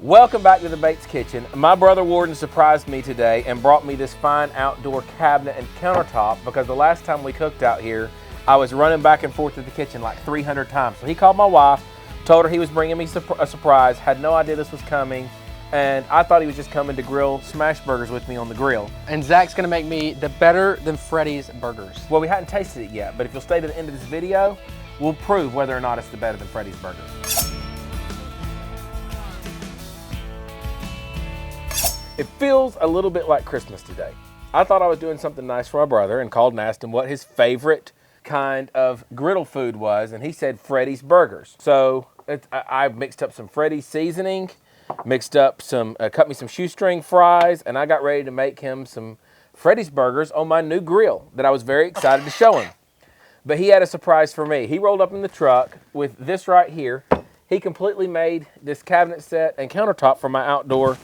Welcome back to the Bates Kitchen. My brother Warden surprised me today and brought me this fine outdoor cabinet and countertop because the last time we cooked out here, I was running back and forth to the kitchen like 300 times. So he called my wife, told her he was bringing me a surprise, had no idea this was coming, and I thought he was just coming to grill Smashburgers with me on the grill. And Zach's gonna make me the better than Freddy's burgers. Well, we hadn't tasted it yet, but if you'll stay to the end of this video, we'll prove whether or not it's the better than Freddy's burger. It feels a little bit like Christmas today. I thought I was doing something nice for my brother and called and asked him what his favorite kind of griddle food was, and he said Freddy's burgers. So I mixed up some Freddy's seasoning, mixed up cut me some shoestring fries, and I got ready to make him some Freddy's burgers on my new grill that I was very excited to show him. But he had a surprise for me. He rolled up in the truck with this right here. He completely made this cabinet set and countertop for my outdoor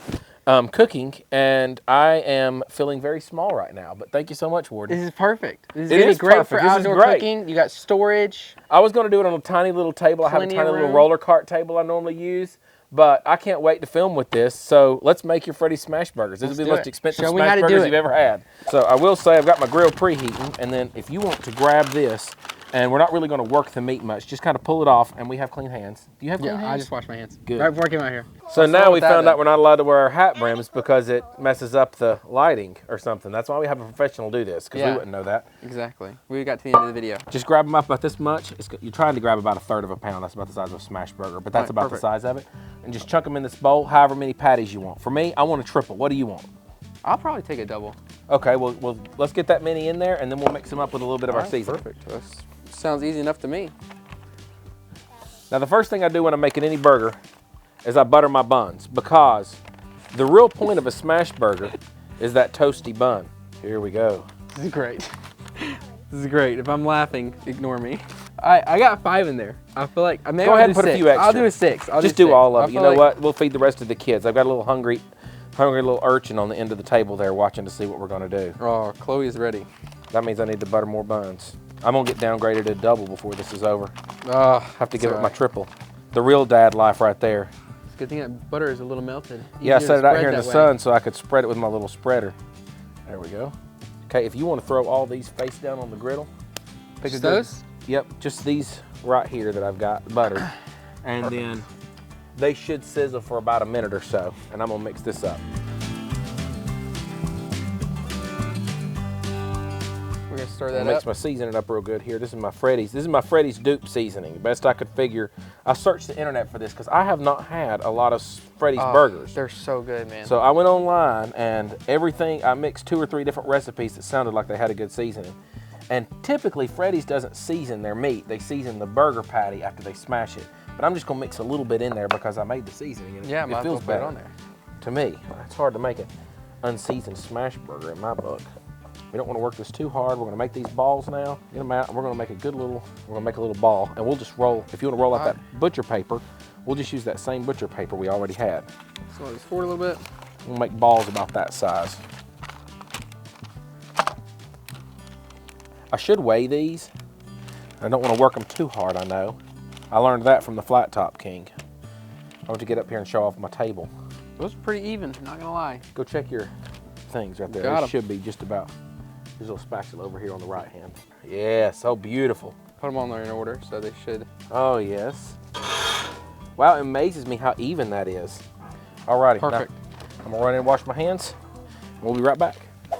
cooking, and I am feeling very small right now, but thank you so much, Warden. This is perfect. This is gonna be great for outdoor cooking. You got storage. I was gonna do it on a tiny little table. I have a tiny little roller cart table I normally use, but I can't wait to film with this, so let's make your Freddy Smashburgers. This will be the most expensive Smashburgers you've ever had. So I will say I've got my grill preheating, and then if you want to grab this, and we're not really going to work the meat much, just kind of pull it off, and we have clean hands. Do you have clean hands? Yeah, I just washed my hands. Good. Right before I came out here. So now we found out we're not allowed to wear our hat brims because it messes up the lighting or something. That's why we have a professional do this, because we wouldn't know that. Exactly. We got to the end of the video. Just grab them up about this much. You're trying to grab about 1/3 of a pound. That's about the size of a Smashburger, but that's about the size of it. And just chunk them in this bowl, however many patties you want. For me, I want a triple. What do you want? I'll probably take a double. Okay, well let's get that many in there, and then we'll mix them up with a little bit of our seasoning. Perfect. That sounds easy enough to me. Now the first thing I do when I'm making any burger is I butter my buns, because the real point of a smash burger is that toasty bun. Here we go. This is great. This is great. If I'm laughing, ignore me. I got 5 in there. I feel like maybe go ahead and put a few extra. I'll do a 6. Just do all of it. You know what? We'll feed the rest of the kids. I've got a little hungry little urchin on the end of the table there watching to see what we're gonna do. Oh, Chloe is ready. That means I need to butter more buns. I'm gonna get downgraded to a double before this is over. Have to give it my triple. The real dad life right there. It's a good thing that butter is a little melted. Yeah, I set it out here in the sun so I could spread it with my little spreader. There we go. Okay, if you want to throw all these face down on the griddle, pick those? Yep, just these right here that I've got buttered. And then they should sizzle for about a minute or so, and I'm gonna mix this up. We're gonna stir that up. Mix my seasoning up real good here. This is my Freddy's. This is my Freddy's dupe seasoning. Best I could figure. I searched the internet for this because I have not had a lot of Freddy's burgers. They're so good, man. So I went online and I mixed 2 or 3 different recipes that sounded like they had a good seasoning. And typically Freddy's doesn't season their meat. They season the burger patty after they smash it. But I'm just gonna mix a little bit in there because I made the seasoning and it feels better on there. To me, it's hard to make an unseasoned smash burger in my book. We don't want to work this too hard. We're gonna make these balls now. Get them out, and we're gonna make a little ball, and we'll just roll. If you want to roll out that butcher paper, we'll just use that same butcher paper we already had. So let's forward a little bit. We'll make balls about that size. I should weigh these. I don't want to work them too hard, I know. I learned that from the Flat Top King. I want to get up here and show off my table. Those are pretty even, not gonna lie. Go check your things right there. They should be just about. There's a little spatula over here on the right hand. Yeah, so beautiful. Put them on there in order, so they should. Oh, yes. Wow, it amazes me how even that is. Alrighty. Perfect. Now, I'm gonna run in and wash my hands. We'll be right back.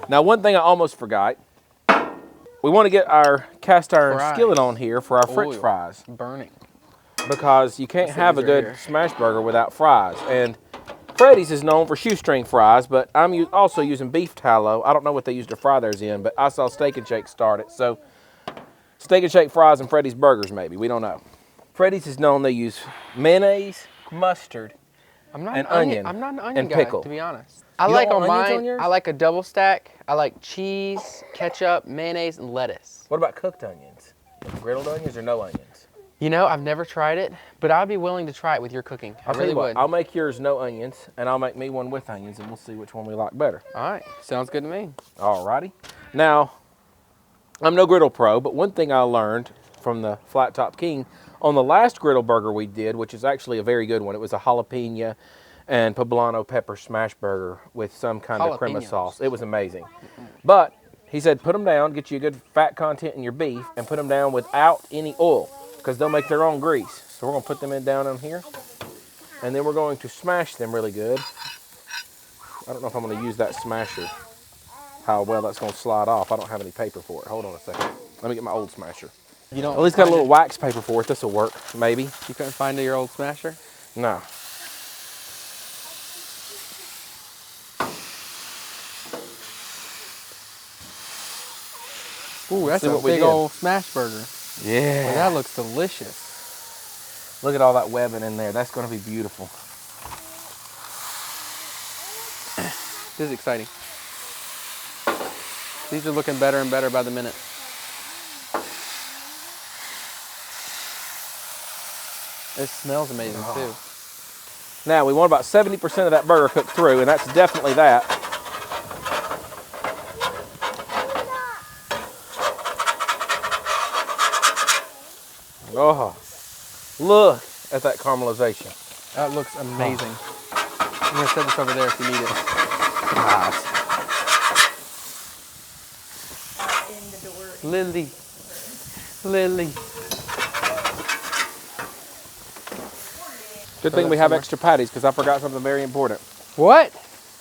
Now, one thing I almost forgot. We want to get our cast iron skillet on here for our French fries. Burning. Because you can't have a good smash burger without fries. And Freddys is known for shoestring fries, but I'm also using beef tallow. I don't know what they use to fry theirs in, but I saw Steak and Shake start it. So Steak and Shake fries and Freddy's burgers maybe, we don't know. Freddy's is known they use mayonnaise, mustard, and onion. I'm not an onion guy, pickle. To be honest. I like on mine, I like a double stack. I like cheese, ketchup, mayonnaise, and lettuce. What about cooked onions? Grilled onions or no onions? You know, I've never tried it, but I'd be willing to try it with your cooking. I really would. I'll make yours no onions, and I'll make me one with onions, and we'll see which one we like better. All right, sounds good to me. Alrighty. Now, I'm no griddle pro, but one thing I learned from the Flat Top King on the last griddle burger we did, which is actually a very good one. It was a jalapeno and poblano pepper Smashburger with some kind of crema Jalapenos. sauce. It was amazing. But he said put them down, get you a good fat content in your beef, and put them down without any oil because they'll make their own grease. So we're going to put them down in here, and then we're going to smash them really good. I don't know if I'm going to use that smasher, how well that's going to slide off. I don't have any paper for it. Hold on a second. Let me get my old smasher. You don't At least got a little wax paper for it. This will work, maybe. You couldn't find your old smasher? No. Ooh, that's See a what we big did. old Smashburger. Yeah. Well, that looks delicious. Look at all that webbing in there. That's going to be beautiful. This is exciting. These are looking better and better by the minute. It smells amazing too. Now, we want about 70% of that burger cooked through, and that's definitely that. Oh, look at that caramelization. That looks amazing. I'm gonna set this over there if you need it. Nice. Lily. Lily. Good thing we have extra patties because I forgot something very important. What?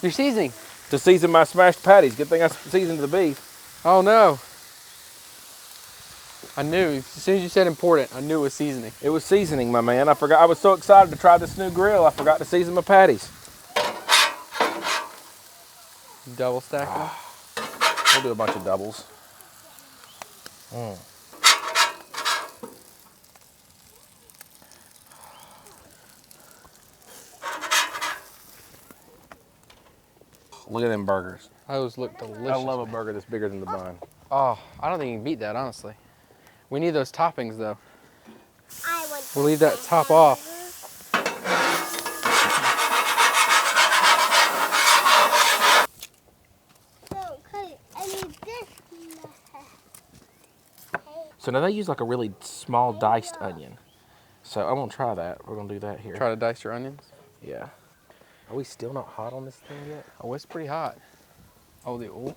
You're seasoning. To season my smashed patties. Good thing I seasoned the beef. Oh no. I knew, as soon as you said important, I knew it was seasoning. It was seasoning, my man. I forgot. I was so excited to try this new grill, I forgot to season my patties. Double stack them. We'll do a bunch of doubles. Look at them burgers. Those look delicious. I love a burger that's bigger than the bun. Oh, I don't think you can beat that, honestly. We need those toppings, though. I want We'll leave that top off. no, 'cause I need this. So now they use like a really small diced onion. So I'm gonna try that. We're gonna do that here. Try to dice your onions. Yeah. Are we still not hot on this thing yet? Oh, it's pretty hot. Oh, the oil.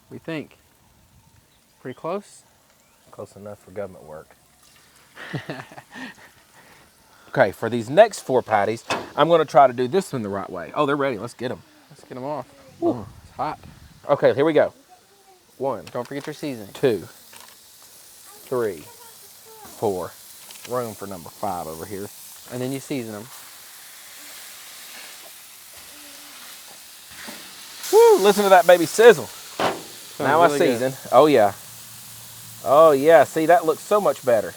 We think. Pretty close? Close enough for government work. Okay, for these next 4 patties, I'm gonna try to do this one the right way. Oh, they're ready. Let's get them. Let's get them off. Ooh, it's hot. Okay, here we go. 1, Don't forget your seasoning. 2, 3, 4. Room for number 5 over here. And then you season them. Woo! Listen to that baby sizzle. Now really I good. season. Oh yeah. Oh yeah. See, that looks so much better.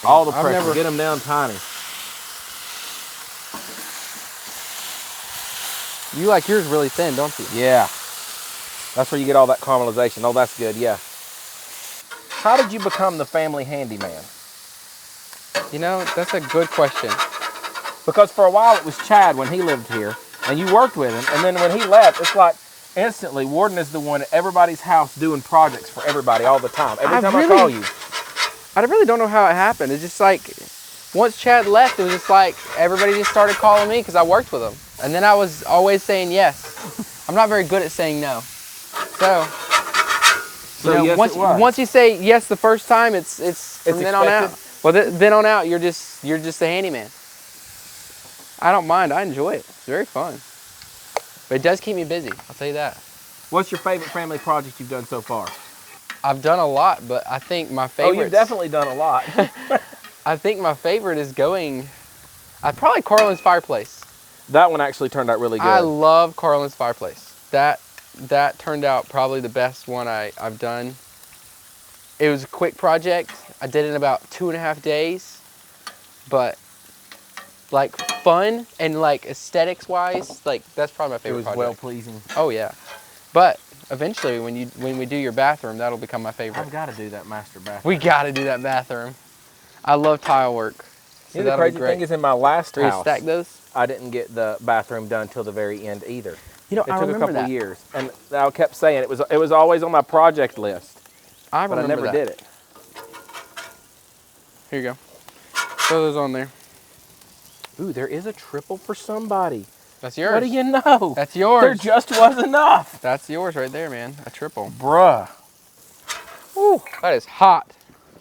All the I've pressure. never- Get them down tiny. You like yours really thin, don't you? Yeah. That's where you get all that caramelization. Oh, that's good. Yeah. How did you become the family handyman? You know, that's a good question. Because for a while it was Chad when he lived here, and you worked with him, and then when he left, it's like instantly Warden is the one at everybody's house doing projects for everybody all the time. Every time I call you. I really don't know how it happened. It's just like, once Chad left, it was just like, everybody just started calling me because I worked with them. And then I was always saying yes. I'm not very good at saying no. So, you know, yes, once, it was. once you say yes the first time, it's from then on out. expected? Well, then on out, you're just a handyman. I don't mind. I enjoy it. It's very fun. But it does keep me busy. I'll tell you that. What's your favorite family project you've done so far? I've done a lot, but I think my favorite. Oh, you've definitely done a lot. I think my favorite is going. Probably Carlin's fireplace. That one actually turned out really good. I love Carlin's fireplace. That turned out probably the best one I've done. It was a quick project. I did it in about 2.5 days, but like fun and like aesthetics wise, like that's probably my It favorite was project. well pleasing. Oh yeah, but eventually when we do your bathroom, that'll become my favorite. I've got to do that master bathroom. We got to do that bathroom. I love tile work. So You know, the that'll be crazy great. thing is in my last Are you house, stack those? I didn't get the bathroom done till the very end either. You know, It I took a remember couple that. years, and I kept saying it was always on my project list, I but I remember never that. did it. Here you go. Throw those on there. Ooh, there is a triple for somebody. That's yours. What do you know? That's yours. There just was enough. That's yours right there, man. A triple. Bruh. Woo, that is hot.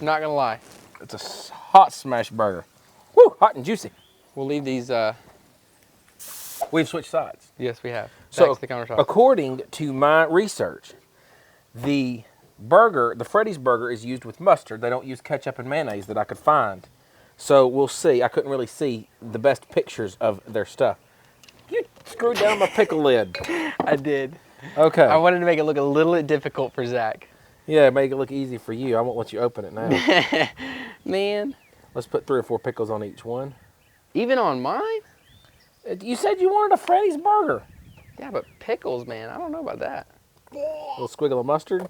Not gonna lie. It's a hot Smashburger. Woo, hot and juicy. We'll leave these, We've switched sides. yes, we have. So, Back to the countertop. according to my research, the burger, the Freddy's burger, is used with mustard. They don't use ketchup and mayonnaise that I could find. So we'll see. I couldn't really see the best pictures of their stuff. You screwed down my pickle lid. I did. Okay. I wanted to make it look a little bit difficult for Zach. Yeah, make it look easy for you. I won't let you open it now. Man. Let's put 3 or 4 pickles on each one. Even on mine? You said you wanted a Freddy's burger. Yeah, but pickles, man. I don't know about that. A little squiggle of mustard.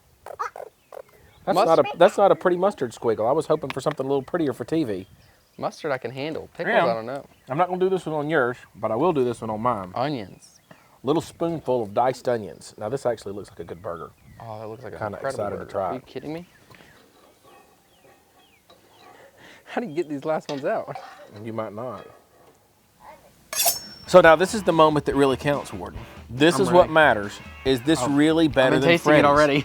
That's not a pretty mustard squiggle. I was hoping for something a little prettier for TV. Mustard I can handle. Pickles, Yeah. I don't know. I'm not going to do this one on yours, but I will do this one on mine. Onions. Little spoonful of diced onions. Now this actually looks like a good burger. Oh, that looks like a Kinda incredible excited to burger. try Are it. you kidding me? How do you get these last ones out? And you might not. So now this is the moment that really counts, Warden. This I'm is what ready. matters. Is this really I've better been than tasting Freddy's? it already.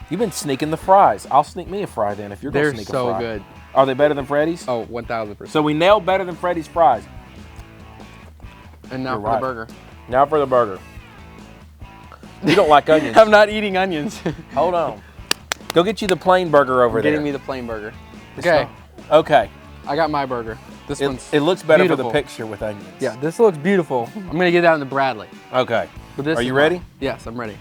You've been sneaking the fries. I'll sneak me a fry then if you're going They're to sneak a so fry. good. Are they better than Freddy's? Oh, 1,000%. So we nailed better than Freddy's fries. And now You're for right. the burger. Now for the burger. You don't like onions. I'm not eating onions. Hold on. Go get you the plain burger over there. Getting me the plain burger. It's Okay, not- Okay. I got my burger. This one's It looks better beautiful. for the picture with onions. Yeah, this looks beautiful. I'm gonna get that in the Bradley. Okay. But this Are is you mine. ready? Yes, I'm ready.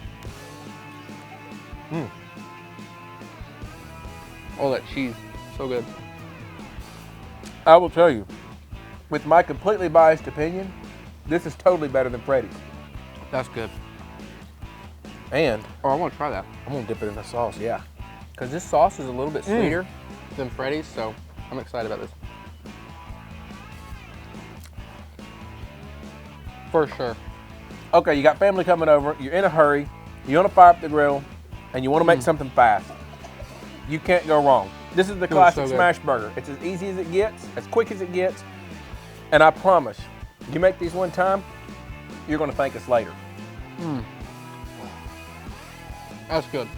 Oh, that cheese, so good. I will tell you, with my completely biased opinion, this is totally better than Freddy's. That's good. And Oh, I want to try that. I'm gonna dip it in the sauce, yeah. Because this sauce is a little bit sweeter than Freddy's, so I'm excited about this. For sure. Okay, you got family coming over, you're in a hurry, you want to fire up the grill, and you want to make something fast. You can't go wrong. This is the classic so good. Smashburger. It's as easy as it gets, as quick as it gets, and I promise, you make these one time, you're gonna thank us later. That's good.